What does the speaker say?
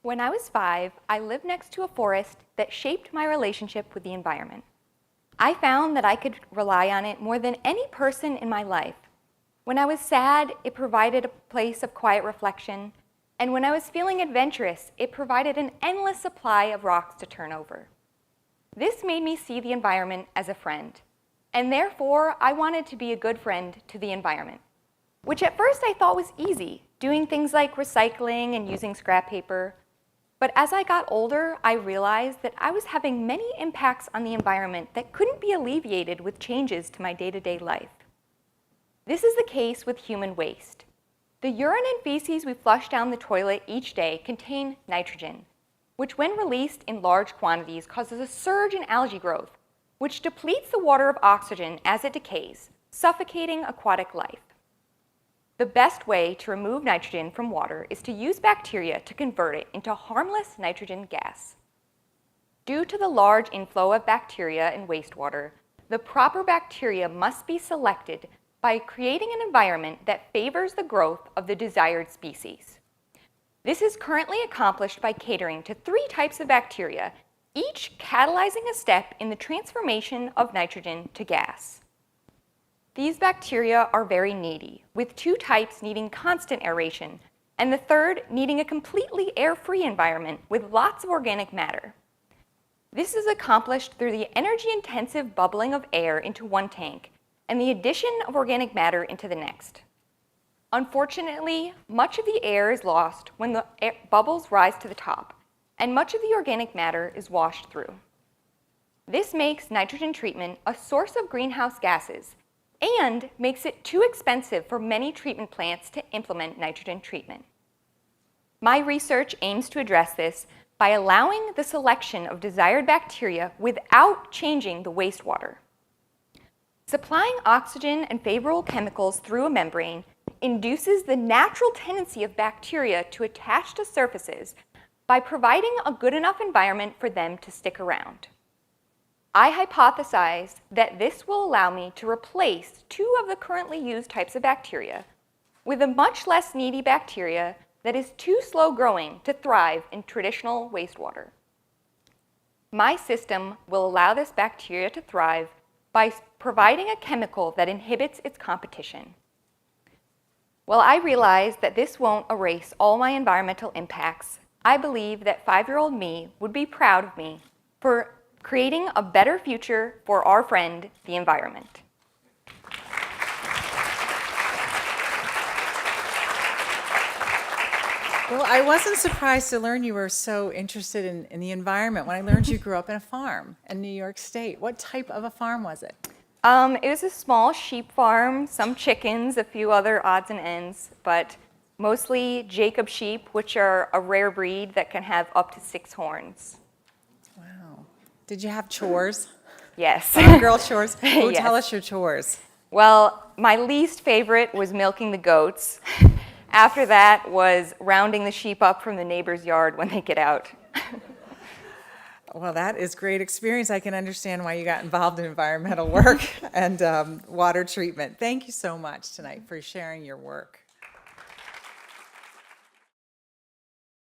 When I was 5, I lived next to a forest that shaped my relationship with the environment. I found that I could rely on it more than any person in my life. When I was sad, it provided a place of quiet reflection, and when I was feeling adventurous, it provided an endless supply of rocks to turn over. This made me see the environment as a friend, and therefore I wanted to be a good friend to the environment, which at first I thought was easy, doing things like recycling and using scrap paper. But as I got older, I realized that I was having many impacts on the environment that couldn't be alleviated with changes to my day-to-day life. This is the case with human waste. The urine and feces we flush down the toilet each day contain nitrogen, which when released in large quantities causes a surge in algae growth, which depletes the water of oxygen as it decays, suffocating aquatic life. The best way to remove nitrogen from water is to use bacteria to convert it into harmless nitrogen gas. Due to the large inflow of bacteria in wastewater, the proper bacteria must be selected by creating an environment that favors the growth of the desired species. This is currently accomplished by catering to 3 types of bacteria, each catalyzing a step in the transformation of nitrogen to gas. These bacteria are very needy, with 2 types needing constant aeration, and the third needing a completely air-free environment with lots of organic matter. This is accomplished through the energy-intensive bubbling of air into one tank and the addition of organic matter into the next. Unfortunately, much of the air is lost when the bubbles rise to the top, and much of the organic matter is washed through. This makes nitrogen treatment a source of greenhouse gases and makes it too expensive for many treatment plants to implement nitrogen treatment. My research aims to address this by allowing the selection of desired bacteria without changing the wastewater. Supplying oxygen and favorable chemicals through a membrane induces the natural tendency of bacteria to attach to surfaces by providing a good enough environment for them to stick around. I hypothesize that this will allow me to replace 2 of the currently used types of bacteria with a much less needy bacteria that is too slow growing to thrive in traditional wastewater. My system will allow this bacteria to thrive by providing a chemical that inhibits its competition. While I realize that this won't erase all my environmental impacts, I believe that 5-year-old me would be proud of me for creating a better future for our friend, the environment. Well, I wasn't surprised to learn you were so interested in the environment when I learned you grew up in a farm in New York State. What type of a farm was it? It was a small sheep farm, some chickens, a few other odds and ends, but mostly Jacob sheep, which are a rare breed that can have up to 6 horns. Wow. Did you have chores? Yes. Farm girl chores? Oh, Yes. tell us your chores. Well, my least favorite was milking the goats. After that was rounding the sheep up from the neighbor's yard when they get out. Well, that is great experience. I can understand why you got involved in environmental work and water treatment. Thank you so much tonight for sharing your work.